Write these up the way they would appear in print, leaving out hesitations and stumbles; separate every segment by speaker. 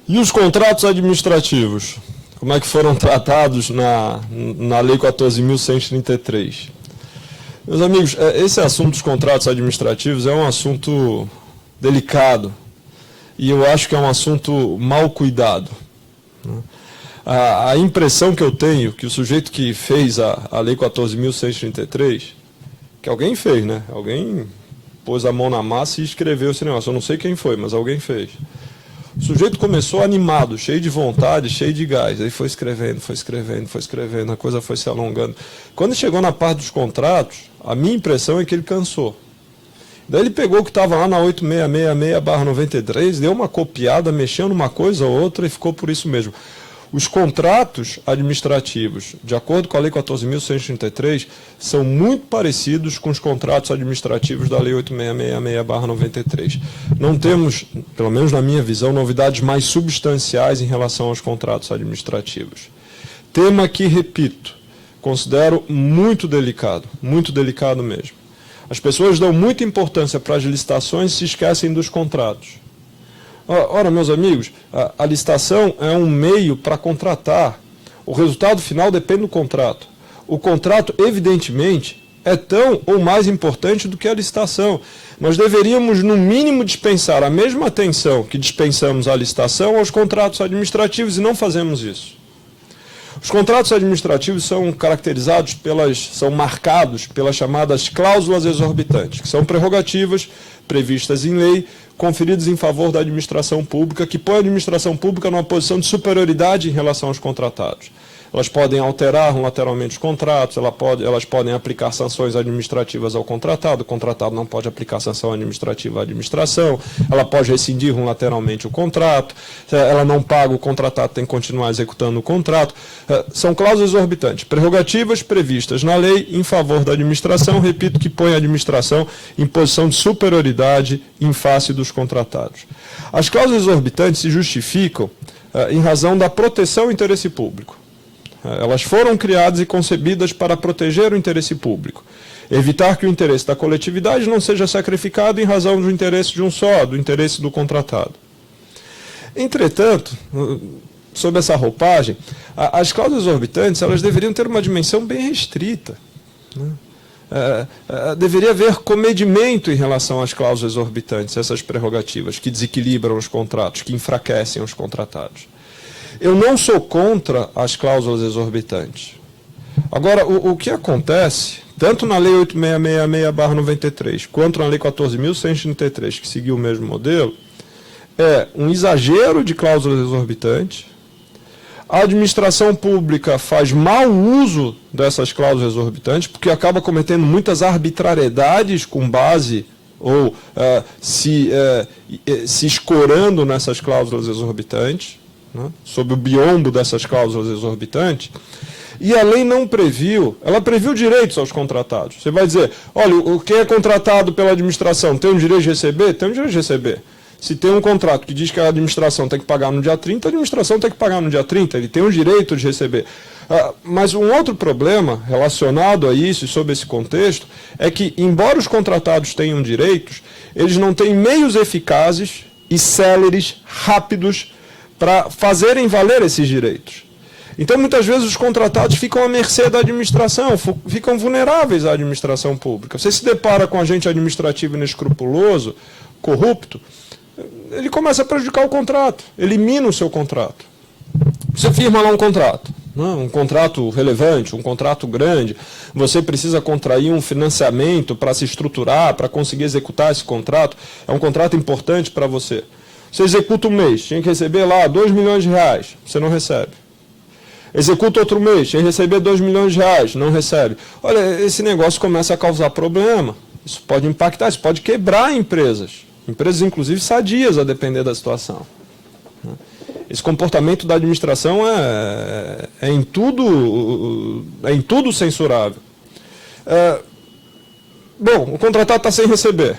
Speaker 1: E os contratos administrativos? Como é que foram tratados na Lei 14.133? Meus amigos, esse assunto dos contratos administrativos é um assunto delicado e eu acho que é um assunto mal cuidado. A impressão que eu tenho que o sujeito que fez a Lei 14.133, que alguém fez, né? Alguém pôs a mão na massa e escreveu esse negócio. Eu não sei quem foi, mas alguém fez. O sujeito começou animado, cheio de vontade, cheio de gás. Aí foi escrevendo, a coisa foi se alongando. Quando chegou na parte dos contratos, a minha impressão é que ele cansou. Daí ele pegou o que estava lá na 8666/93, deu uma copiada, mexeu numa coisa ou outra e ficou por isso mesmo. Os contratos administrativos, de acordo com a Lei 14.133, são muito parecidos com os contratos administrativos da Lei 8666/93. Não temos, pelo menos na minha visão, novidades mais substanciais em relação aos contratos administrativos. Tema que, repito, considero muito delicado mesmo. As pessoas dão muita importância para as licitações e se esquecem dos contratos. Ora, meus amigos, a licitação é um meio para contratar. O resultado final depende do contrato. O contrato, evidentemente, é tão ou mais importante do que a licitação. Nós deveríamos, no mínimo, dispensar a mesma atenção que dispensamos à licitação aos contratos administrativos e não fazemos isso. Os contratos administrativos são caracterizados são marcados pelas chamadas cláusulas exorbitantes, que são prerrogativas previstas em lei, conferidas em favor da administração pública, que põe a administração pública numa posição de superioridade em relação aos contratados. Elas podem alterar unilateralmente os contratos, elas podem aplicar sanções administrativas ao contratado, o contratado não pode aplicar sanção administrativa à administração, ela pode rescindir unilateralmente o contrato, ela não paga, o contratado tem que continuar executando o contrato. São cláusulas exorbitantes, prerrogativas previstas na lei em favor da administração, repito, que põe a administração em posição de superioridade em face dos contratados. As cláusulas exorbitantes se justificam em razão da proteção ao interesse público. Elas foram criadas e concebidas para proteger o interesse público, evitar que o interesse da coletividade não seja sacrificado em razão do interesse de um só, do interesse do contratado. Entretanto, sob essa roupagem, as cláusulas exorbitantes elas deveriam ter uma dimensão bem restrita, né? Deveria haver comedimento em relação às cláusulas exorbitantes, essas prerrogativas que desequilibram os contratos, que enfraquecem os contratados. Eu não sou contra as cláusulas exorbitantes. Agora, o que acontece, tanto na Lei 8666/93, quanto na Lei 14.133, que seguiu o mesmo modelo, é um exagero de cláusulas exorbitantes. A administração pública faz mau uso dessas cláusulas exorbitantes, porque acaba cometendo muitas arbitrariedades com base ou se escorando nessas cláusulas exorbitantes, né, sob o biombo dessas cláusulas exorbitantes, e a lei não previu, ela previu direitos aos contratados. Você vai dizer, olha, quem é contratado pela administração tem o direito de receber? Tem o direito de receber. Se tem um contrato que diz que a administração tem que pagar no dia 30, a administração tem que pagar no dia 30, ele tem o direito de receber. Mas um outro problema relacionado a isso e sob esse contexto é que, embora os contratados tenham direitos, eles não têm meios eficazes e céleres, rápidos, para fazerem valer esses direitos. Então, muitas vezes, os contratados ficam à mercê da administração, ficam vulneráveis à administração pública. Você se depara com um agente administrativo inescrupuloso, corrupto, ele começa a prejudicar o contrato, elimina o seu contrato. Você firma lá um contrato, né, um contrato relevante, um contrato grande, você precisa contrair um financiamento para se estruturar, para conseguir executar esse contrato, é um contrato importante para você. Você executa um mês, tinha que receber lá 2 milhões de reais, você não recebe. Executa outro mês, tinha que receber 2 milhões de reais, não recebe. Olha, esse negócio começa a causar problema, isso pode impactar, isso pode quebrar empresas. Empresas, inclusive, sadias, a depender da situação. Esse comportamento da administração é em tudo censurável. Bom, o contratado está sem receber,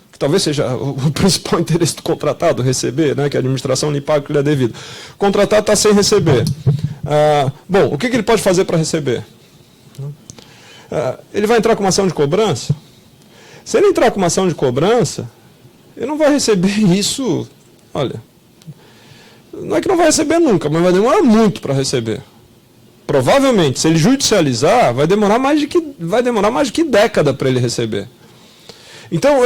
Speaker 1: que talvez seja o principal interesse do contratado, receber, né, que a administração lhe pague o que lhe é devido. O contratado está sem receber. Bom, o que ele pode fazer para receber? Ele vai entrar com uma ação de cobrança? Se ele entrar com uma ação de cobrança, ele não vai receber isso, olha, não é que não vai receber nunca, mas vai demorar muito para receber. Provavelmente, se ele judicializar, vai demorar mais de que década para ele receber. Então,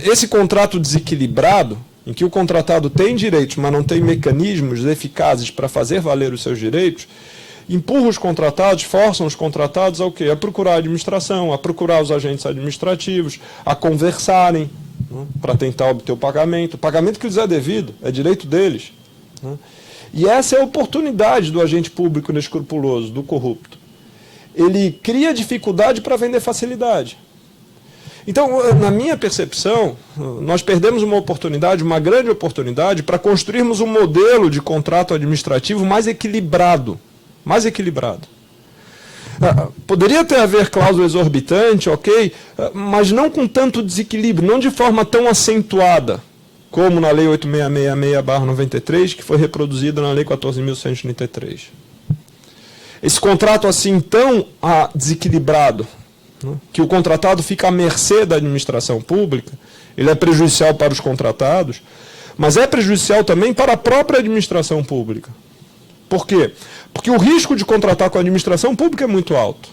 Speaker 1: esse contrato desequilibrado, em que o contratado tem direitos, mas não tem mecanismos eficazes para fazer valer os seus direitos, empurra os contratados, forçam os contratados ao quê? A procurar a administração, a procurar os agentes administrativos, a conversarem, né, para tentar obter o pagamento que lhes é devido, é direito deles. Né? E essa é a oportunidade do agente público inescrupuloso, do corrupto. Ele cria dificuldade para vender facilidade. Então, na minha percepção, nós perdemos uma oportunidade, uma grande oportunidade, para construirmos um modelo de contrato administrativo mais equilibrado. Mais equilibrado. Poderia ter haver cláusula exorbitante, ok, mas não com tanto desequilíbrio, não de forma tão acentuada, como na Lei 8666/93, que foi reproduzida na Lei 14.133. Esse contrato assim tão desequilibrado, que o contratado fica à mercê da administração pública, ele é prejudicial para os contratados, mas é prejudicial também para a própria administração pública. Por quê? Porque o risco de contratar com a administração pública é muito alto.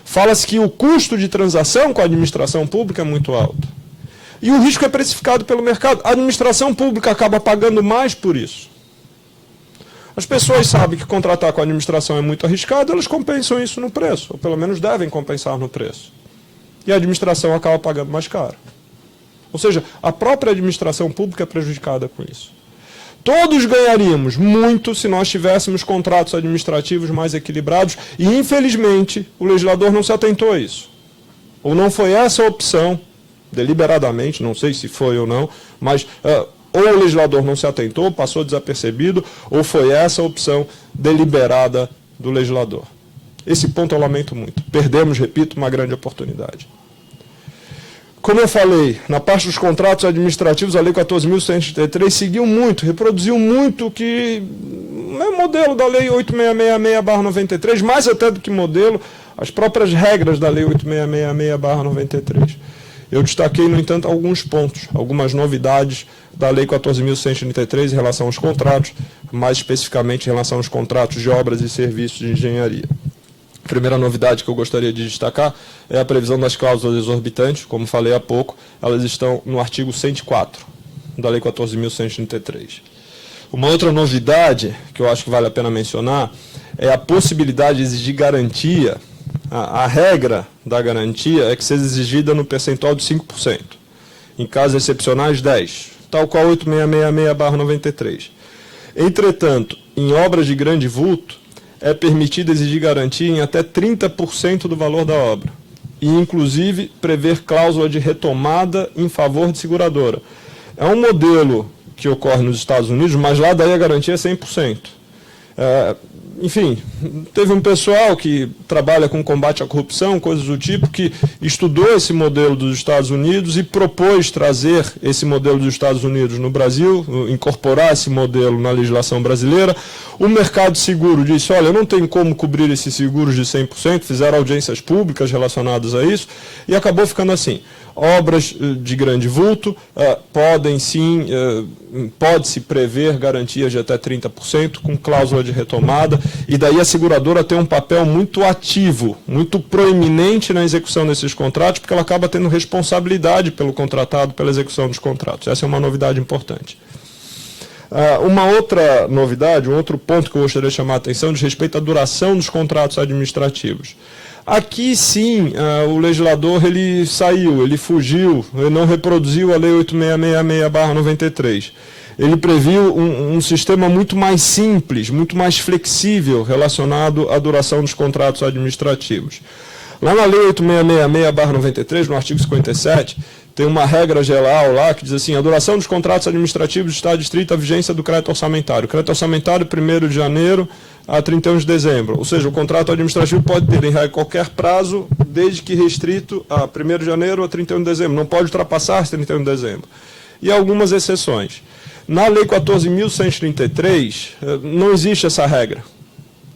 Speaker 1: Fala-se que o custo de transação com a administração pública é muito alto. E o risco é precificado pelo mercado. A administração pública acaba pagando mais por isso. As pessoas sabem que contratar com a administração é muito arriscado, elas compensam isso no preço, ou pelo menos devem compensar no preço. E a administração acaba pagando mais caro. Ou seja, a própria administração pública é prejudicada com isso. Todos ganharíamos muito se nós tivéssemos contratos administrativos mais equilibrados e, infelizmente, o legislador não se atentou a isso. Ou não foi essa a opção, deliberadamente, não sei se foi ou não, mas ou o legislador não se atentou, passou desapercebido, ou foi essa a opção deliberada do legislador. Esse ponto eu lamento muito. Perdemos, repito, uma grande oportunidade. Como eu falei, na parte dos contratos administrativos, a Lei 14.133 seguiu muito, reproduziu muito o que é o modelo da Lei 8666/93, mais até do que modelo, as próprias regras da Lei 8666/93. Eu destaquei, no entanto, alguns pontos, algumas novidades da Lei 14.133 em relação aos contratos, mais especificamente em relação aos contratos de obras e serviços de engenharia. A primeira novidade que eu gostaria de destacar é a previsão das cláusulas exorbitantes. Como falei há pouco, elas estão no artigo 104 da Lei 14.133. Uma outra novidade que eu acho que vale a pena mencionar é a possibilidade de exigir garantia. A regra da garantia é que seja exigida no percentual de 5%. Em casos excepcionais, 10%, tal qual 8666/93. Entretanto, em obras de grande vulto, é permitido exigir garantia em até 30% do valor da obra. E, inclusive, prever cláusula de retomada em favor de seguradora. É um modelo que ocorre nos Estados Unidos, mas lá daí a garantia é 100%. Enfim, teve um pessoal que trabalha com combate à corrupção, coisas do tipo, que estudou esse modelo dos Estados Unidos e propôs trazer esse modelo dos Estados Unidos no Brasil, incorporar esse modelo na legislação brasileira. O mercado seguro disse, olha, eu não tenho como cobrir esses seguros de 100%, fizeram audiências públicas relacionadas a isso, e acabou ficando assim. Obras de grande vulto pode-se prever garantias de até 30% com cláusula de retomada, e daí a seguradora tem um papel muito ativo, muito proeminente na execução desses contratos, porque ela acaba tendo responsabilidade pelo contratado, pela execução dos contratos. Essa é uma novidade importante. Uma outra novidade, um outro ponto que eu gostaria de chamar a atenção, diz respeito à duração dos contratos administrativos. Aqui, sim, o legislador ele saiu, ele fugiu, ele não reproduziu a Lei 8666/93. Ele previu um sistema muito mais simples, muito mais flexível relacionado à duração dos contratos administrativos. Lá na Lei 8666/93, no artigo 57, tem uma regra geral lá que diz assim, a duração dos contratos administrativos está adstrita à vigência do crédito orçamentário. O crédito orçamentário, 1º de janeiro a 31 de dezembro. Ou seja, o contrato administrativo pode ter, em regra, qualquer prazo, desde que restrito a 1º de janeiro a 31 de dezembro. Não pode ultrapassar 31 de dezembro. E algumas exceções. Na Lei 14.133, não existe essa regra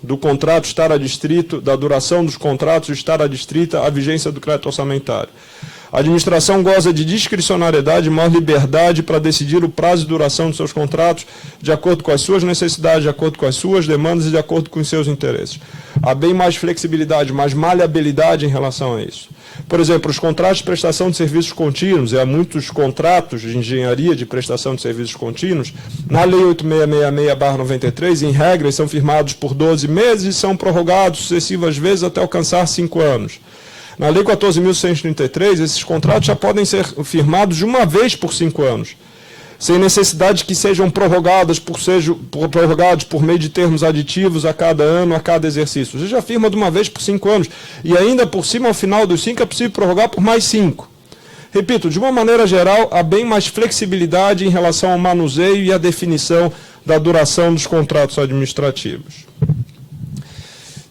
Speaker 1: do contrato estar adstrito, da duração dos contratos estar adstrita à vigência do crédito orçamentário. A administração goza de discricionariedade e maior liberdade para decidir o prazo e duração dos seus contratos de acordo com as suas necessidades, de acordo com as suas demandas e de acordo com os seus interesses. Há bem mais flexibilidade, mais maleabilidade em relação a isso. Por exemplo, os contratos de prestação de serviços contínuos, e há muitos contratos de engenharia de prestação de serviços contínuos, na Lei 8666/93, em regra, são firmados por 12 meses e são prorrogados sucessivas vezes até alcançar 5 anos. Na Lei 14.133, esses contratos já podem ser firmados de uma vez por 5 anos, sem necessidade de que sejam prorrogados por meio de termos aditivos a cada ano, a cada exercício. Você já firma de uma vez por 5 anos, e ainda por cima, ao final dos 5, é possível prorrogar por mais 5. Repito, de uma maneira geral, há bem mais flexibilidade em relação ao manuseio e à definição da duração dos contratos administrativos.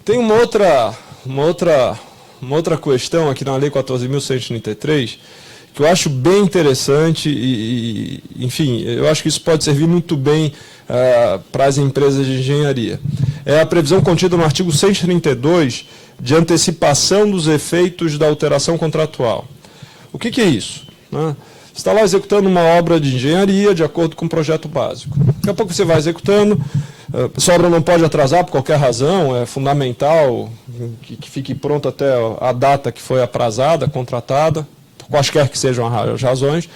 Speaker 1: Tem uma outra questão aqui na Lei 14.133, que eu acho bem interessante enfim, eu acho que isso pode servir muito bem para as empresas de engenharia. É a previsão contida no artigo 132 de antecipação dos efeitos da alteração contratual. O que é isso? Você está lá executando uma obra de engenharia de acordo com o projeto básico. Daqui a pouco você vai executando, essa obra não pode atrasar por qualquer razão, é fundamental que fique pronto até a data que foi aprazada, contratada, por quaisquer que sejam as razões.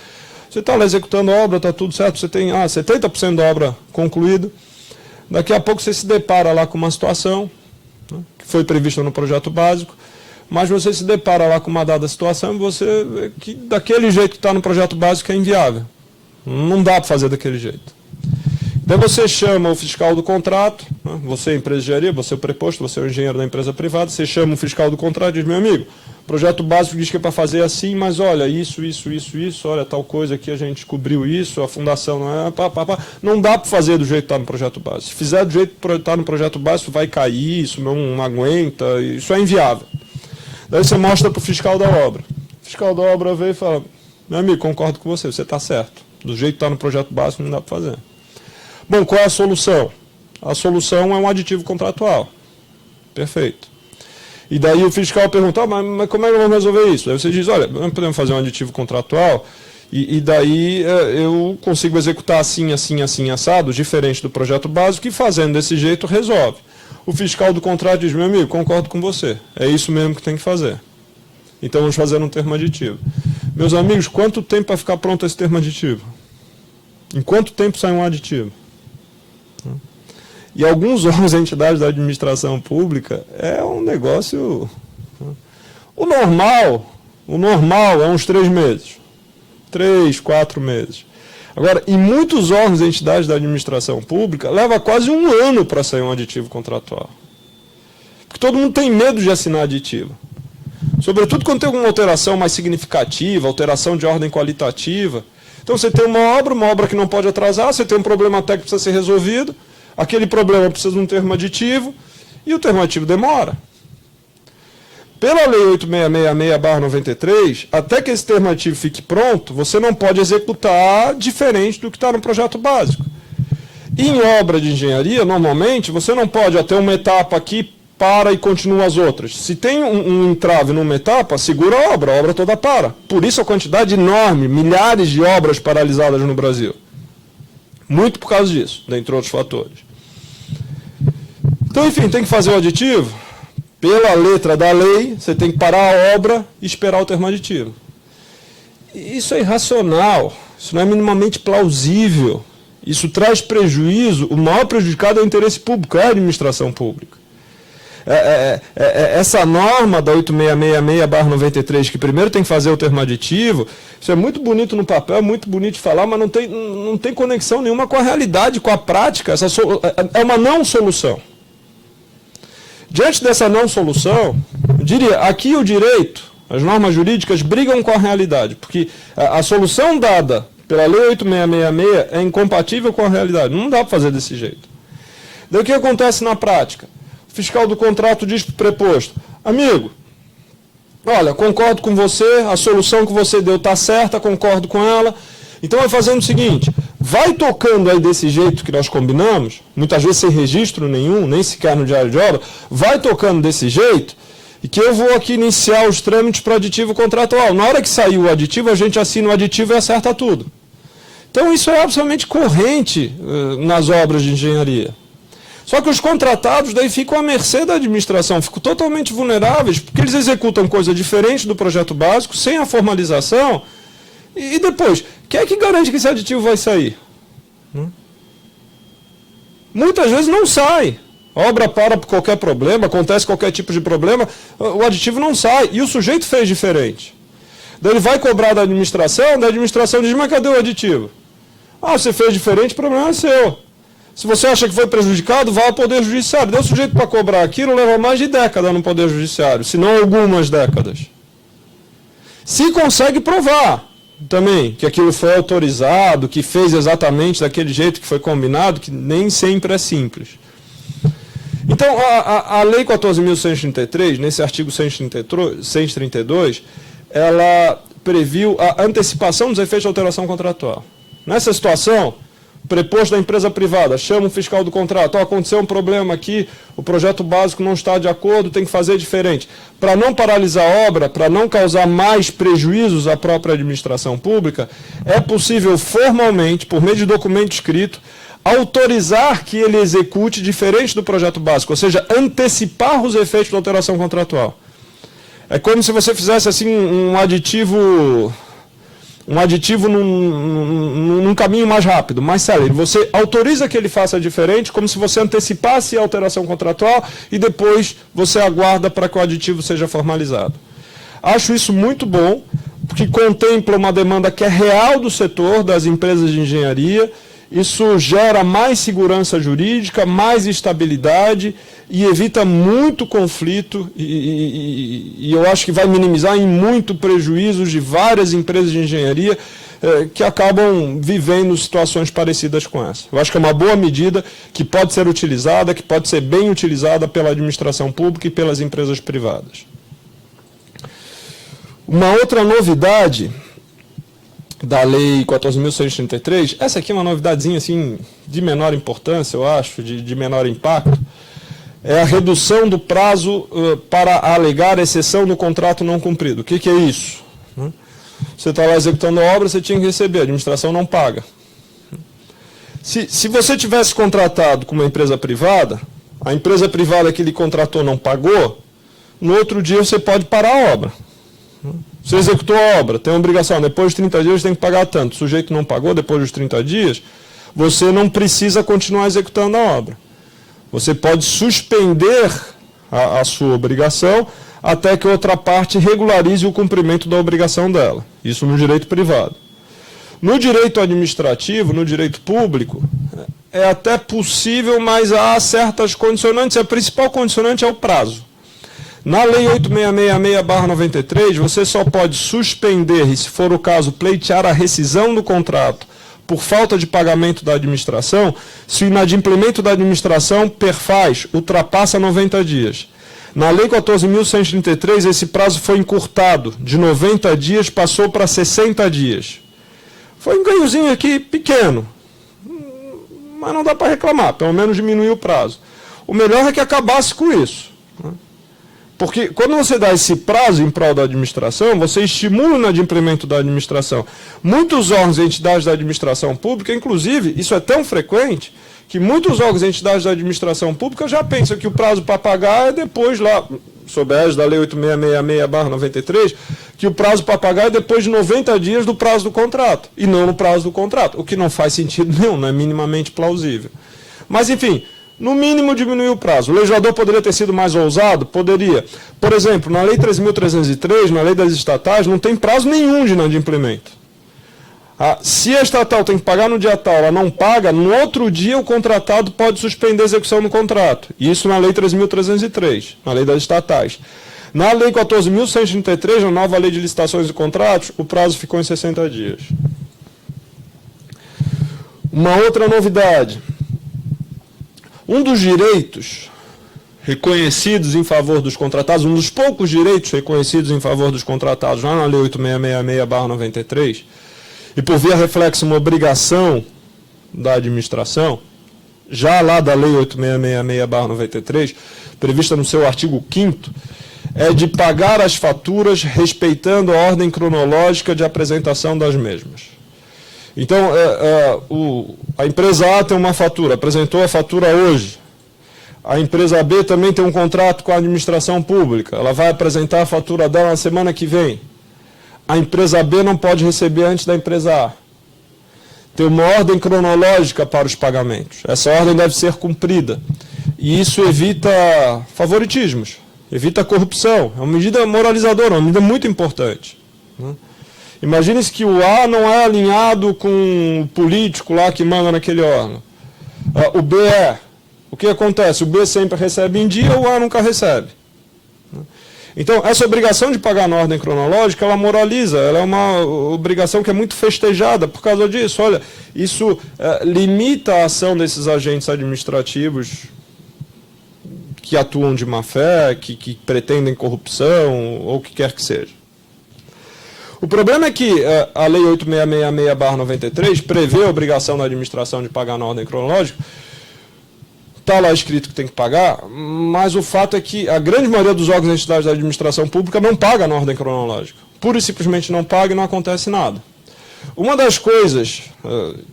Speaker 1: Você está lá executando a obra, está tudo certo, você tem 70% da obra concluída. Daqui a pouco você se depara lá com uma situação, que foi prevista no projeto básico, mas você se depara lá com uma dada situação e você vê que daquele jeito que está no projeto básico é inviável. Não dá para fazer daquele jeito. Daí você chama o fiscal do contrato, você é empresa de engenharia, você é o preposto, você é o engenheiro da empresa privada, você chama o fiscal do contrato e diz, meu amigo, o projeto básico diz que é para fazer assim, mas olha, isso, olha, tal coisa aqui, a gente descobriu isso, a fundação não é, não dá para fazer do jeito que está no projeto básico. Se fizer do jeito que está no projeto básico, vai cair, isso não aguenta, isso é inviável. Daí você mostra para o fiscal da obra. O fiscal da obra veio e fala, meu amigo, concordo com você está certo. Do jeito que está no projeto básico, não dá para fazer. Bom, qual é a solução? A solução é um aditivo contratual. Perfeito. E daí o fiscal pergunta, mas como é que vamos resolver isso? Aí você diz, olha, nós podemos fazer um aditivo contratual e daí eu consigo executar assim, assado, diferente do projeto básico, e fazendo desse jeito resolve. O fiscal do contrato diz, meu amigo, concordo com você, é isso mesmo que tem que fazer. Então vamos fazer um termo aditivo. Meus amigos, quanto tempo para ficar pronto esse termo aditivo? Em quanto tempo sai um aditivo? E alguns órgãos e entidades da administração pública é um negócio... O normal é uns 3 meses. 3, 4 meses. Agora, em muitos órgãos e entidades da administração pública, leva quase 1 ano para sair um aditivo contratual. Porque todo mundo tem medo de assinar aditivo. Sobretudo quando tem alguma alteração mais significativa, alteração de ordem qualitativa. Então você tem uma obra que não pode atrasar, você tem um problema técnico que precisa ser resolvido, aquele problema precisa de um termo aditivo, e o termo aditivo demora. Pela Lei 8666/93, até que esse termo aditivo fique pronto, você não pode executar diferente do que está no projeto básico. E em obra de engenharia, normalmente, você não pode ter uma etapa aqui, para e continua as outras. Se tem um entrave numa etapa, segura a obra toda para. Por isso a quantidade enorme, milhares de obras paralisadas no Brasil. Muito por causa disso, dentre outros fatores. Então, enfim, tem que fazer o aditivo. Pela letra da lei, você tem que parar a obra e esperar o termo aditivo. Isso é irracional, isso não é minimamente plausível. Isso traz prejuízo, o maior prejudicado é o interesse público, é a administração pública. Essa norma da 8666/93, que primeiro tem que fazer o termo aditivo, isso é muito bonito no papel, é muito bonito de falar, mas não tem conexão nenhuma com a realidade, com a prática. É uma não solução. Diante dessa não solução, eu diria, aqui o direito, as normas jurídicas brigam com a realidade, porque a solução dada pela Lei 8666 é incompatível com a realidade, não dá para fazer desse jeito. Daí o que acontece na prática? O fiscal do contrato diz para o preposto, amigo, olha, concordo com você, a solução que você deu está certa, concordo com ela, então vai fazendo o seguinte, vai tocando aí desse jeito que nós combinamos, muitas vezes sem registro nenhum, nem sequer no diário de obra, vai tocando desse jeito, e que eu vou aqui iniciar os trâmites para o aditivo contratual. Na hora que sair o aditivo, a gente assina o aditivo e acerta tudo. Então isso é absolutamente corrente nas obras de engenharia. Só que os contratados daí ficam à mercê da administração, ficam totalmente vulneráveis, porque eles executam coisa diferente do projeto básico, sem a formalização, e depois, quem é que garante que esse aditivo vai sair? Muitas vezes não sai. A obra para por qualquer problema, acontece qualquer tipo de problema, o aditivo não sai, e o sujeito fez diferente. Daí ele vai cobrar da administração diz, mas cadê o aditivo? Ah, você fez diferente, o problema é seu. Se você acha que foi prejudicado, vá ao Poder Judiciário. Deu sujeito para cobrar aquilo, leva mais de década no Poder Judiciário, se não algumas décadas. Se consegue provar também que aquilo foi autorizado, que fez exatamente daquele jeito que foi combinado, que nem sempre é simples. Então, a Lei 14.133, nesse artigo 132, ela previu a antecipação dos efeitos de alteração contratual. Nessa situação, o preposto da empresa privada chama o fiscal do contrato, aconteceu um problema aqui, o projeto básico não está de acordo, tem que fazer diferente. Para não paralisar a obra, para não causar mais prejuízos à própria administração pública, é possível formalmente, por meio de documento escrito, autorizar que ele execute diferente do projeto básico, ou seja, antecipar os efeitos da alteração contratual. É como se você fizesse assim um aditivo num caminho mais rápido, mais célere. Você autoriza que ele faça diferente, como se você antecipasse a alteração contratual e depois você aguarda para que o aditivo seja formalizado. Acho isso muito bom, porque contempla uma demanda que é real do setor, das empresas de engenharia. Isso gera mais segurança jurídica, mais estabilidade e evita muito conflito e eu acho que vai minimizar em muito prejuízos de várias empresas de engenharia que acabam vivendo situações parecidas com essa. Eu acho que é uma boa medida que pode ser utilizada, que pode ser bem utilizada pela administração pública e pelas empresas privadas. Uma outra novidade da Lei 14.133, essa aqui é uma novidadezinha assim, de menor importância, eu acho, de menor impacto, é a redução do prazo para alegar exceção no contrato não cumprido. O que é isso? Você está lá executando a obra, você tinha que receber, a administração não paga. Se você tivesse contratado com uma empresa privada, a empresa privada que lhe contratou não pagou, no outro dia você pode parar a obra. Você executou a obra, tem uma obrigação, depois de 30 dias você tem que pagar tanto. O sujeito não pagou depois dos 30 dias, você não precisa continuar executando a obra. Você pode suspender a sua obrigação até que outra parte regularize o cumprimento da obrigação dela. Isso no direito privado. No direito administrativo, no direito público, é até possível, mas há certas condicionantes. A principal condicionante é o prazo. Na Lei 8666/93, você só pode suspender, e se for o caso, pleitear a rescisão do contrato por falta de pagamento da administração, se o inadimplemento da administração perfaz, ultrapassa 90 dias. Na Lei 14.133, esse prazo foi encurtado, de 90 dias passou para 60 dias. Foi um ganhozinho aqui pequeno, mas não dá para reclamar, pelo menos diminuiu o prazo. O melhor é que acabasse com isso. Porque quando você dá esse prazo em prol da administração, você estimula o inadimplemento da administração. Muitos órgãos e entidades da administração pública, inclusive, isso é tão frequente, que muitos órgãos e entidades da administração pública já pensam que o prazo para pagar é depois lá, sob a égide da Lei 8666/93, que o prazo para pagar é depois de 90 dias do prazo do contrato, e não no prazo do contrato, o que não faz sentido nenhum, não é minimamente plausível. Mas, enfim, no mínimo diminuir o prazo. O legislador poderia ter sido mais ousado? Poderia. Por exemplo, na Lei 3.303, na Lei das Estatais, não tem prazo nenhum de inadimplemento. Se a estatal tem que pagar no dia tal, ela não paga, no outro dia o contratado pode suspender a execução do contrato. Isso na Lei 3.303, na Lei das Estatais. Na Lei 14.133, na nova Lei de Licitações e Contratos, o prazo ficou em 60 dias. Uma outra novidade. Um dos direitos reconhecidos em favor dos contratados, um dos poucos direitos reconhecidos em favor dos contratados, lá na Lei 8666/93, e por via reflexo uma obrigação da administração, já lá da Lei 8666/93, prevista no seu artigo 5º, é de pagar as faturas respeitando a ordem cronológica de apresentação das mesmas. Então, a empresa A tem uma fatura, apresentou a fatura hoje. A empresa B também tem um contrato com a administração pública, ela vai apresentar a fatura dela na semana que vem. A empresa B não pode receber antes da empresa A. Tem uma ordem cronológica para os pagamentos. Essa ordem deve ser cumprida. E isso evita favoritismos, evita corrupção. É uma medida moralizadora, uma medida muito importante. Imagine-se que o A não é alinhado com o político lá que manda naquele órgão. O B é. O que acontece? O B sempre recebe em dia, o A nunca recebe. Então, essa obrigação de pagar na ordem cronológica, ela moraliza, ela é uma obrigação que é muito festejada por causa disso. Olha, isso limita a ação desses agentes administrativos que atuam de má fé, que pretendem corrupção, ou o que quer que seja. O problema é que a Lei 8666/93 prevê a obrigação da administração de pagar na ordem cronológica. Está lá escrito que tem que pagar, mas o fato é que a grande maioria dos órgãos e entidades da administração pública não paga na ordem cronológica. Pura e simplesmente não paga e não acontece nada. Uma das coisas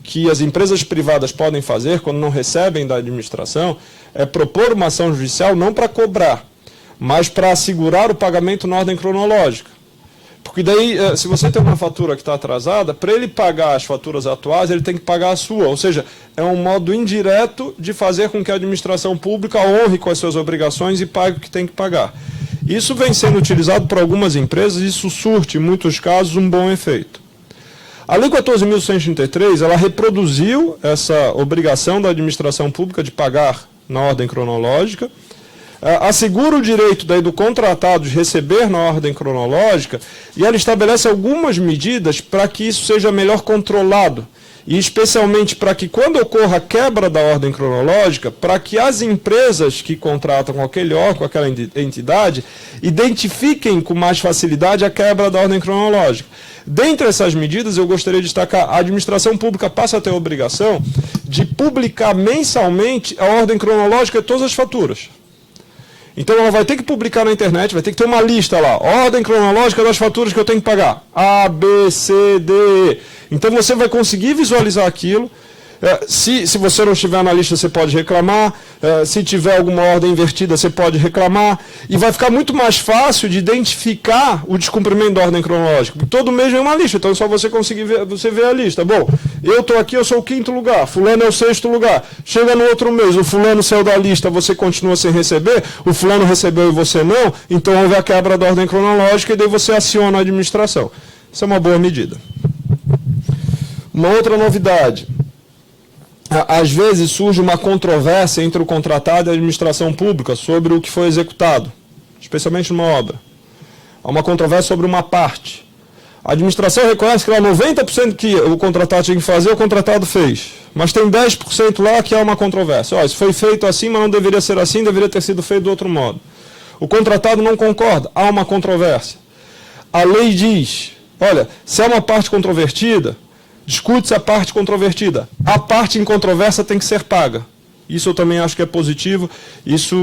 Speaker 1: que as empresas privadas podem fazer quando não recebem da administração é propor uma ação judicial não para cobrar, mas para assegurar o pagamento na ordem cronológica. Porque daí, se você tem uma fatura que está atrasada, para ele pagar as faturas atuais, ele tem que pagar a sua. Ou seja, é um modo indireto de fazer com que a administração pública honre com as suas obrigações e pague o que tem que pagar. Isso vem sendo utilizado por algumas empresas e isso surte, em muitos casos, um bom efeito. A Lei 14.133, ela reproduziu essa obrigação da administração pública de pagar na ordem cronológica, assegura o direito daí do contratado de receber na ordem cronológica e ela estabelece algumas medidas para que isso seja melhor controlado e especialmente para que quando ocorra a quebra da ordem cronológica, para que as empresas que contratam com aquele órgão, com aquela entidade, identifiquem com mais facilidade a quebra da ordem cronológica. Dentre essas medidas, eu gostaria de destacar, a administração pública passa a ter a obrigação de publicar mensalmente a ordem cronológica de todas as faturas. Então ela vai ter que publicar na internet, vai ter que ter uma lista lá, ordem cronológica das faturas que eu tenho que pagar, A, B, C, D, E. Então você vai conseguir visualizar aquilo. Se você não estiver na lista, você pode reclamar. Se tiver alguma ordem invertida, você pode reclamar. E vai ficar muito mais fácil de identificar o descumprimento da ordem cronológica. Porque todo mês vem uma lista, então é só você conseguir ver, você vê a lista. Bom, eu estou aqui, eu sou o 5º lugar, fulano é o 6º lugar. Chega no outro mês, o fulano saiu da lista, você continua sem receber, o fulano recebeu e você não, então houve a quebra da ordem cronológica e daí você aciona a administração. Isso é uma boa medida. Uma outra novidade. Às vezes surge uma controvérsia entre o contratado e a administração pública sobre o que foi executado, especialmente numa obra. Há uma controvérsia sobre uma parte. A administração reconhece que lá 90% que o contratado tinha que fazer, o contratado fez. Mas tem 10% lá que é uma controvérsia. Isso foi feito assim, mas não deveria ser assim, deveria ter sido feito de outro modo. O contratado não concorda, há uma controvérsia. A lei diz, olha, se há uma parte controvertida, discute-se a parte controvertida. A parte em controvérsia tem que ser paga. Isso eu também acho que é positivo. Isso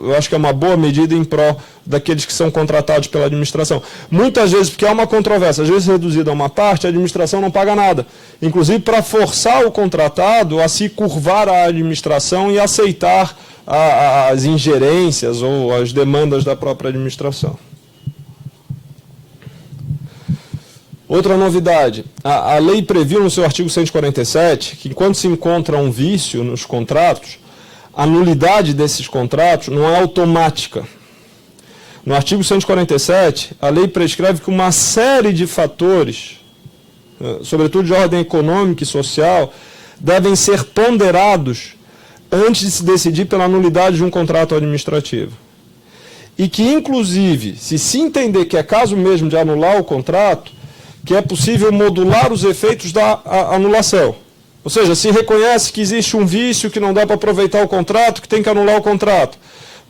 Speaker 1: eu acho que é uma boa medida em prol daqueles que são contratados pela administração. Muitas vezes, porque há uma controvérsia, às vezes reduzida a uma parte, a administração não paga nada. Inclusive para forçar o contratado a se curvar à administração e aceitar as ingerências ou as demandas da própria administração. Outra novidade, a lei previu no seu artigo 147 que enquanto se encontra um vício nos contratos, a nulidade desses contratos não é automática. No artigo 147, a lei prescreve que uma série de fatores, sobretudo de ordem econômica e social, devem ser ponderados antes de se decidir pela nulidade de um contrato administrativo. E que, inclusive, se entender que é caso mesmo de anular o contrato, que é possível modular os efeitos da anulação. Ou seja, se reconhece que existe um vício, que não dá para aproveitar o contrato, que tem que anular o contrato.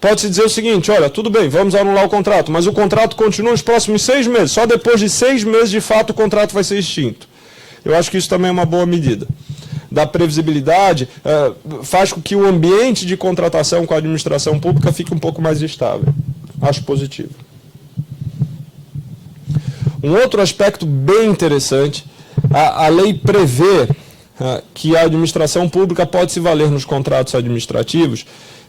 Speaker 1: Pode-se dizer o seguinte, olha, tudo bem, vamos anular o contrato, mas o contrato continua nos próximos 6 meses. Só depois de 6 meses, de fato, o contrato vai ser extinto. Eu acho que isso também é uma boa medida. Da previsibilidade, faz com que o ambiente de contratação com a administração pública fique um pouco mais estável. Acho positivo. Um outro aspecto bem interessante, a lei prevê que a administração pública pode se valer nos contratos administrativos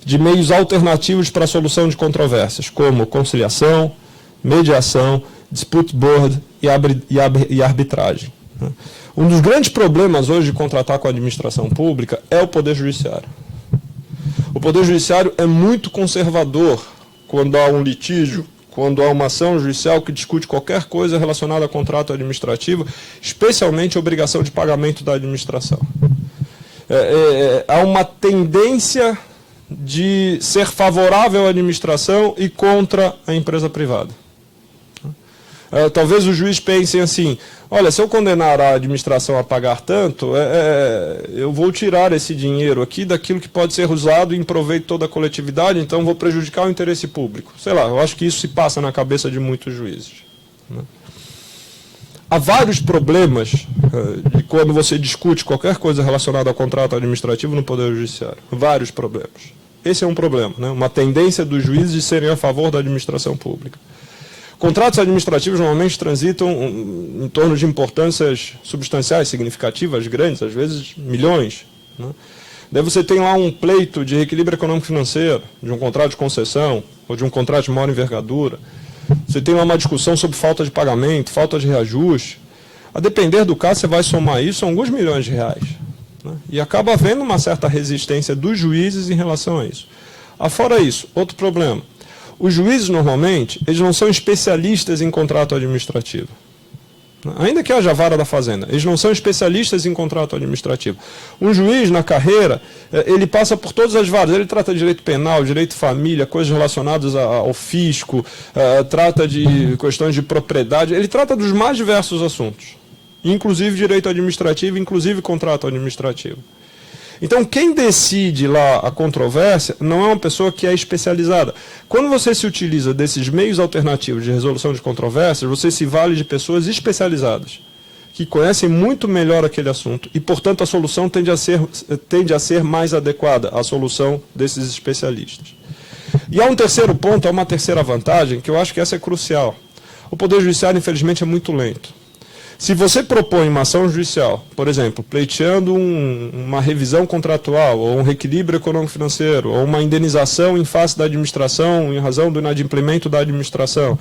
Speaker 1: de meios alternativos para a solução de controvérsias, como conciliação, mediação, dispute board e arbitragem. Um dos grandes problemas hoje de contratar com a administração pública é o Poder Judiciário. O Poder Judiciário é muito conservador quando há um litígio, quando há uma ação judicial que discute qualquer coisa relacionada a contrato administrativo, especialmente a obrigação de pagamento da administração. Há uma tendência de ser favorável à administração e contra a empresa privada. Talvez os juízes pensem assim, olha, se eu condenar a administração a pagar tanto, eu vou tirar esse dinheiro aqui daquilo que pode ser usado em proveito de toda a coletividade, então vou prejudicar o interesse público. Sei lá, eu acho que isso se passa na cabeça de muitos juízes. Há vários problemas de quando você discute qualquer coisa relacionada ao contrato administrativo no Poder Judiciário. Vários problemas. Esse é um problema, né? Uma tendência dos juízes de serem a favor da administração pública. Contratos administrativos normalmente transitam em torno de importâncias substanciais, significativas, grandes, às vezes milhões. Né? Daí você tem lá um pleito de reequilíbrio econômico-financeiro, de um contrato de concessão, ou de um contrato de maior envergadura. Você tem lá uma discussão sobre falta de pagamento, falta de reajuste. A depender do caso, você vai somar isso, são alguns milhões de reais. Né? E acaba havendo uma certa resistência dos juízes em relação a isso. Afora isso, outro problema. Os juízes, normalmente, eles não são especialistas em contrato administrativo. Ainda que haja a vara da fazenda, eles não são especialistas em contrato administrativo. Um juiz, na carreira, ele passa por todas as varas. Ele trata de direito penal, direito de família, coisas relacionadas ao fisco, trata de questões de propriedade, ele trata dos mais diversos assuntos, inclusive direito administrativo, inclusive contrato administrativo. Então, quem decide lá a controvérsia não é uma pessoa que é especializada. Quando você se utiliza desses meios alternativos de resolução de controvérsias, você se vale de pessoas especializadas, que conhecem muito melhor aquele assunto, e, portanto, a solução tende a ser mais adequada à solução desses especialistas. E há um terceiro ponto, há uma terceira vantagem, que eu acho que essa é crucial. O Poder Judiciário, infelizmente, é muito lento. Se você propõe uma ação judicial, por exemplo, pleiteando uma revisão contratual, ou um reequilíbrio econômico-financeiro, ou uma indenização em face da administração, em razão do inadimplemento da administração,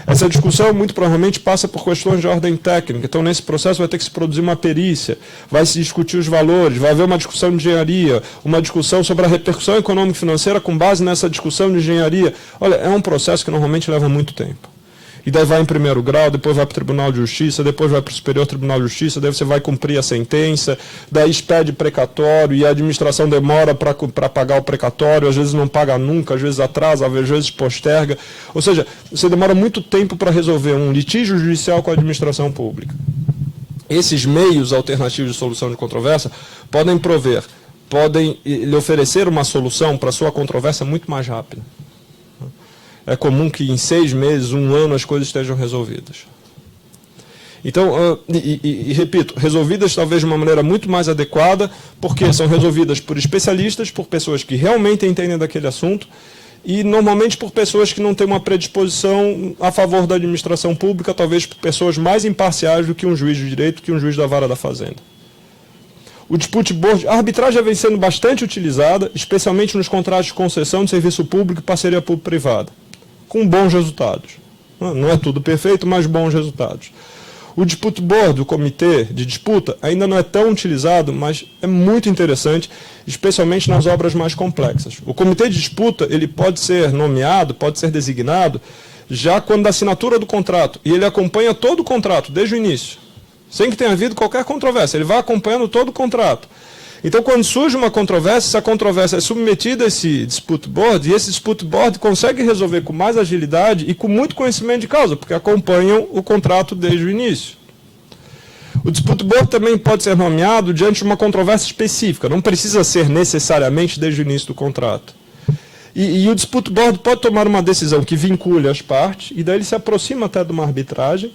Speaker 1: essa discussão muito provavelmente passa por questões de ordem técnica. Então, nesse processo vai ter que se produzir uma perícia, vai se discutir os valores, vai haver uma discussão de engenharia, uma discussão sobre a repercussão econômico-financeira com base nessa discussão de engenharia. Olha, é um processo que normalmente leva muito tempo. E daí vai em primeiro grau, depois vai para o Tribunal de Justiça, depois vai para o Superior Tribunal de Justiça, daí você vai cumprir a sentença, daí expede precatório e a administração demora para pagar o precatório, às vezes não paga nunca, às vezes atrasa, às vezes posterga. Ou seja, você demora muito tempo para resolver um litígio judicial com a administração pública. Esses meios alternativos de solução de controvérsia podem lhe oferecer uma solução para a sua controvérsia muito mais rápida. É comum que em 6 meses, 1 ano, as coisas estejam resolvidas. Então, repito, resolvidas talvez de uma maneira muito mais adequada, porque são resolvidas por especialistas, por pessoas que realmente entendem daquele assunto, e normalmente por pessoas que não têm uma predisposição a favor da administração pública, talvez por pessoas mais imparciais do que um juiz de direito, que um juiz da vara da fazenda. O dispute board, a arbitragem vem sendo bastante utilizada, especialmente nos contratos de concessão de serviço público e parceria público-privada, com bons resultados. Não é tudo perfeito, mas bons resultados. O dispute board, o comitê de disputa, ainda não é tão utilizado, mas é muito interessante, especialmente nas obras mais complexas. O comitê de disputa, ele pode ser nomeado, pode ser designado, já quando da assinatura do contrato, e ele acompanha todo o contrato, desde o início, sem que tenha havido qualquer controvérsia, ele vai acompanhando todo o contrato. Então, quando surge uma controvérsia, essa controvérsia é submetida a esse dispute board, e esse dispute board consegue resolver com mais agilidade e com muito conhecimento de causa, porque acompanham o contrato desde o início. O dispute board também pode ser nomeado diante de uma controvérsia específica, não precisa ser necessariamente desde o início do contrato. E o dispute board pode tomar uma decisão que vincule as partes, e daí ele se aproxima até de uma arbitragem,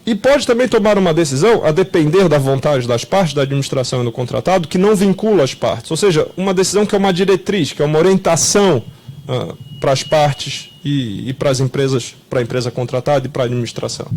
Speaker 1: e pode também tomar uma decisão, a depender da vontade das partes, da administração e do contratado, que não vincula as partes. Ou seja, uma decisão que é uma diretriz, que é uma orientação para as partes e para as empresas, para a empresa contratada e para a administração.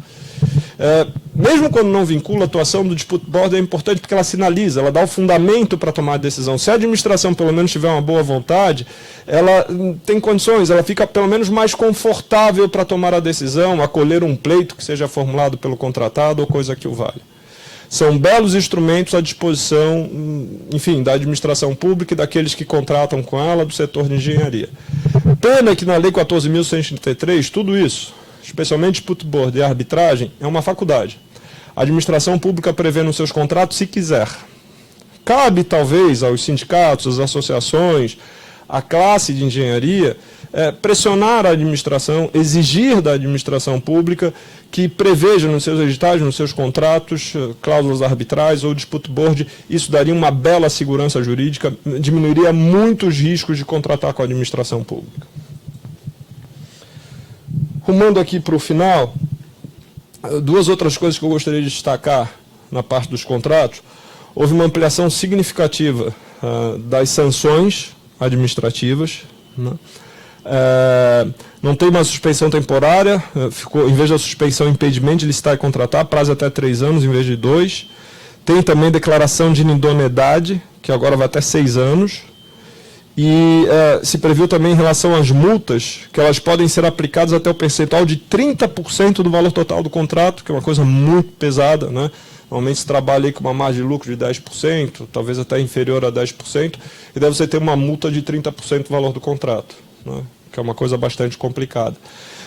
Speaker 1: Mesmo quando não vincula, a atuação do Dispute Board é importante porque ela sinaliza, ela dá o fundamento para tomar a decisão. Se a administração pelo menos tiver uma boa vontade, ela tem condições, ela fica pelo menos mais confortável para tomar a decisão, acolher um pleito que seja formulado pelo contratado ou coisa que o valha. São belos instrumentos à disposição, enfim, da administração pública e daqueles que contratam com ela do setor de engenharia. Pena que na Lei 14.133, tudo isso, especialmente Dispute Board e arbitragem, é uma faculdade. A administração pública prevê nos seus contratos se quiser. Cabe, talvez, aos sindicatos, às associações, à classe de engenharia, pressionar a administração, exigir da administração pública que preveja nos seus editais, nos seus contratos, cláusulas arbitrais ou Dispute Board. Isso daria uma bela segurança jurídica, diminuiria muitos riscos de contratar com a administração pública. Rumando aqui para o final, duas outras coisas que eu gostaria de destacar na parte dos contratos. Houve uma ampliação significativa das sanções administrativas, né? Não tem uma suspensão temporária, ficou, em vez da suspensão, impedimento de licitar e contratar, prazo até 3 anos em vez de 2. Tem também declaração de inidoneidade, que agora vai até 6 anos. E se previu também em relação às multas, que elas podem ser aplicadas até o percentual de 30% do valor total do contrato, que é uma coisa muito pesada, né? Normalmente se trabalha aí com uma margem de lucro de 10%, talvez até inferior a 10%, e deve você ter uma multa de 30% do valor do contrato, né? Que é uma coisa bastante complicada.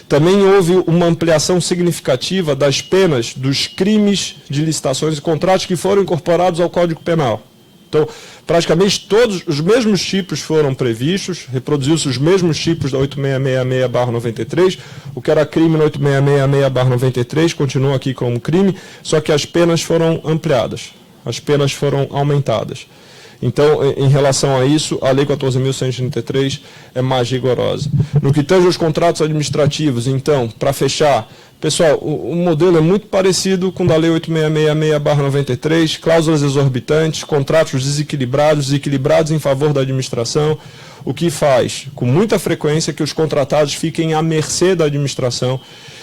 Speaker 1: Também houve uma ampliação significativa das penas dos crimes de licitações e contratos que foram incorporados ao Código Penal. Então, praticamente todos os mesmos tipos foram previstos, reproduziu-se os mesmos tipos da 8666/93, o que era crime na 8666/93 continua aqui como crime, só que as penas foram ampliadas, as penas foram aumentadas. Então, em relação a isso, a Lei 14.133 é mais rigorosa. No que tange aos contratos administrativos, então, para fechar, pessoal, o modelo é muito parecido com o da Lei 8666/93, cláusulas exorbitantes, contratos desequilibrados em favor da administração, o que faz, com muita frequência, que os contratados fiquem à mercê da administração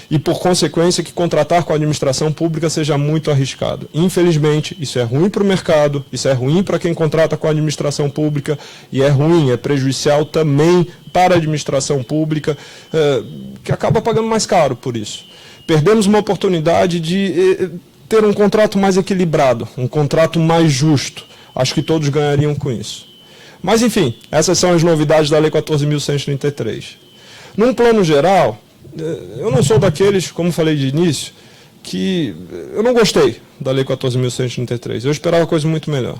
Speaker 1: e, por consequência, que contratar com a administração pública seja muito arriscado. Infelizmente, isso é ruim para o mercado, isso é ruim para quem contrata com a administração pública e é ruim, é prejudicial também para a administração pública, que acaba pagando mais caro por isso. Perdemos uma oportunidade de ter um contrato mais equilibrado, um contrato mais justo. Acho que todos ganhariam com isso. Mas, enfim, essas são as novidades da Lei 14.133. Num plano geral, eu não sou daqueles, como falei de início, que eu não gostei da Lei 14.133. Eu esperava coisa muito melhor.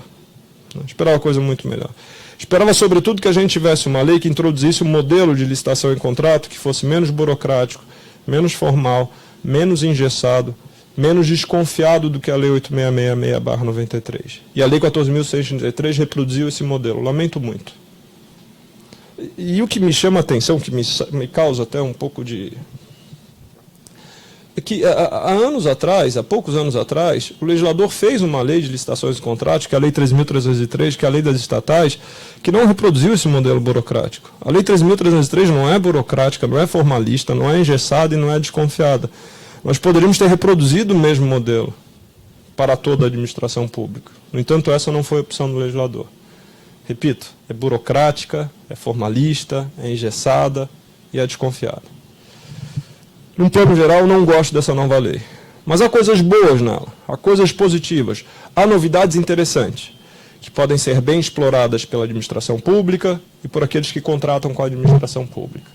Speaker 1: Esperava, sobretudo, que a gente tivesse uma lei que introduzisse um modelo de licitação e contrato que fosse menos burocrático, menos formal, menos engessado, menos desconfiado do que a Lei 8666/93. E a Lei 14.133 reproduziu esse modelo. Lamento muito. E o que me chama a atenção, que me causa até um pouco de... é que há poucos anos atrás, o legislador fez uma lei de licitações e contratos, que é a Lei 13.303, que é a lei das estatais, que não reproduziu esse modelo burocrático. A Lei 13.303 não é burocrática, não é formalista, não é engessada e não é desconfiada. Nós poderíamos ter reproduzido o mesmo modelo para toda a administração pública. No entanto, essa não foi a opção do legislador. Repito, é burocrática, é formalista, é engessada e é desconfiada. Num plano geral, não gosto dessa nova lei. Mas há coisas boas nela, há coisas positivas, há novidades interessantes, que podem ser bem exploradas pela administração pública e por aqueles que contratam com a administração pública.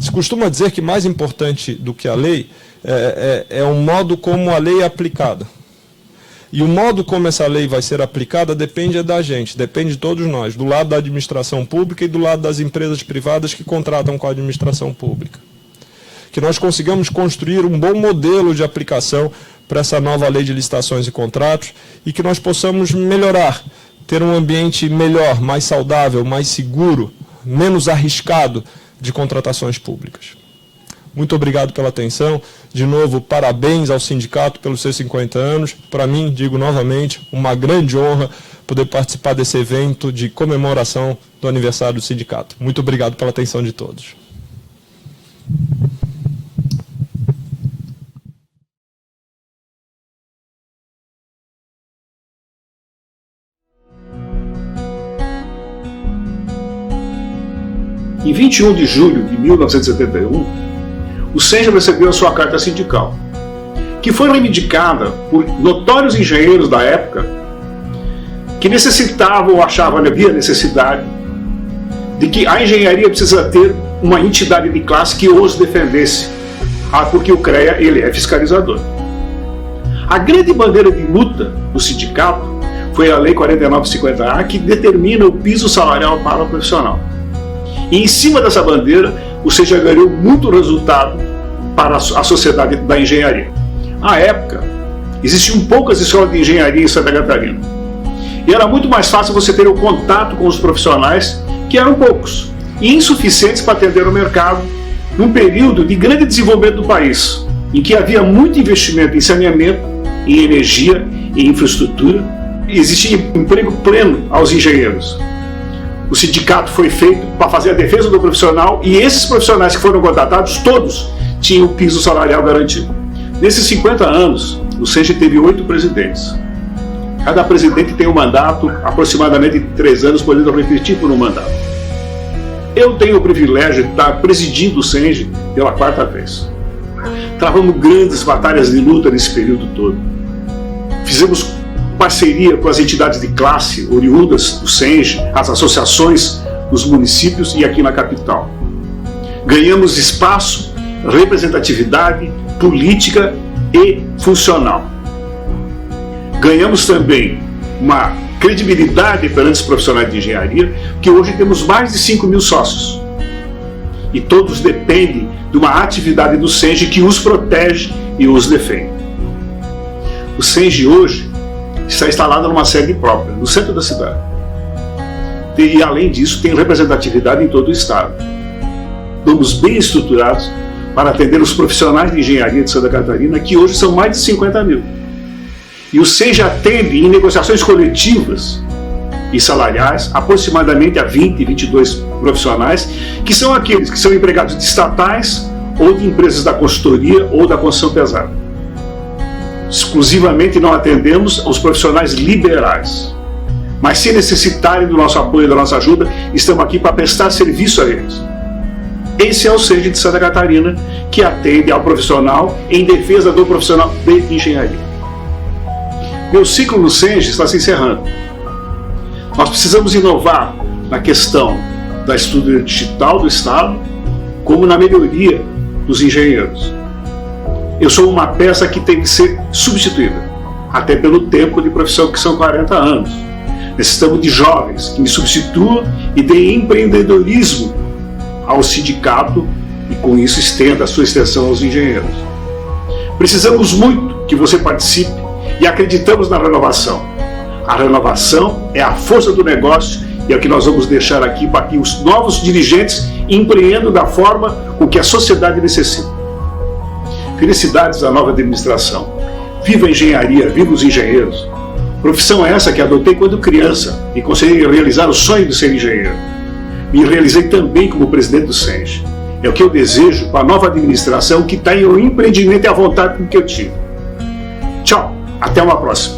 Speaker 1: Se costuma dizer que mais importante do que a lei é o modo como a lei é aplicada. E o modo como essa lei vai ser aplicada depende da gente, depende de todos nós, do lado da administração pública e do lado das empresas privadas que contratam com a administração pública. Que nós consigamos construir um bom modelo de aplicação para essa nova lei de licitações e contratos e que nós possamos melhorar, ter um ambiente melhor, mais saudável, mais seguro, menos arriscado de contratações públicas. Muito obrigado pela atenção. De novo, parabéns ao sindicato pelos seus 50 anos. Para mim, digo novamente, uma grande honra poder participar desse evento de comemoração do aniversário do sindicato. Muito obrigado pela atenção de todos.
Speaker 2: Em 21 de julho de 1971, o SENGE recebeu a sua carta sindical, que foi reivindicada por notórios engenheiros da época que necessitavam ou achavam que havia necessidade de que a engenharia precisa ter uma entidade de classe que os defendesse, porque o CREA ele é fiscalizador. A grande bandeira de luta do sindicato foi a Lei 4950A, que determina o piso salarial para o profissional. E em cima dessa bandeira, o SENGE ganhou muito resultado para a sociedade da engenharia. À época, existiam poucas escolas de engenharia em Santa Catarina. E era muito mais fácil você ter o contato com os profissionais, que eram poucos, e insuficientes para atender o mercado, num período de grande desenvolvimento do país, em que havia muito investimento em saneamento, em energia, em infraestrutura, e existia emprego pleno aos engenheiros. O sindicato foi feito para fazer a defesa do profissional, e esses profissionais que foram contratados, todos tinham o piso salarial garantido. Nesses 50 anos, o SENGE teve 8 presidentes. Cada presidente tem um mandato, aproximadamente de 3 anos, podendo repetir por um mandato. Eu tenho o privilégio de estar presidindo o SENGE pela 4ª vez. Travamos grandes batalhas de luta nesse período todo. Fizemos parceria com as entidades de classe oriundas do SENGE, as associações dos municípios e aqui na capital. Ganhamos espaço, representatividade política e funcional. Ganhamos também uma credibilidade perante os profissionais de engenharia, que hoje temos mais de 5.000 sócios. E todos dependem de uma atividade do SENGE que os protege e os defende. O SENGE hoje está instalado numa sede própria, no centro da cidade. E, além disso, tem representatividade em todo o estado. Estamos bem estruturados para atender os profissionais de engenharia de Santa Catarina, que hoje são mais de 50.000. E o SENGE atende em negociações coletivas e salariais aproximadamente a 20, 22 profissionais, que são aqueles que são empregados de estatais ou de empresas da consultoria ou da construção pesada. Exclusivamente não atendemos os profissionais liberais. Mas se necessitarem do nosso apoio e da nossa ajuda, estamos aqui para prestar serviço a eles. Esse é o SENGE de Santa Catarina, que atende ao profissional em defesa do profissional de engenharia. Meu ciclo no SENGE está se encerrando. Nós precisamos inovar na questão da estrutura digital do Estado, como na melhoria dos engenheiros. Eu sou uma peça que tem que ser substituída, até pelo tempo de profissão, que são 40 anos. Necessitamos de jovens que me substituam e deem empreendedorismo ao sindicato e, com isso, estenda a sua extensão aos engenheiros. Precisamos muito que você participe e acreditamos na renovação. A renovação é a força do negócio e é o que nós vamos deixar aqui para que os novos dirigentes empreendam da forma com que a sociedade necessita. Felicidades à nova administração. Viva a engenharia, viva os engenheiros. Profissão essa que adotei quando criança e consegui realizar o sonho de ser engenheiro. Me realizei também como presidente do SENGE. É o que eu desejo para a nova administração, que tenha o empreendimento e a vontade com que eu tive. Tchau, até uma próxima.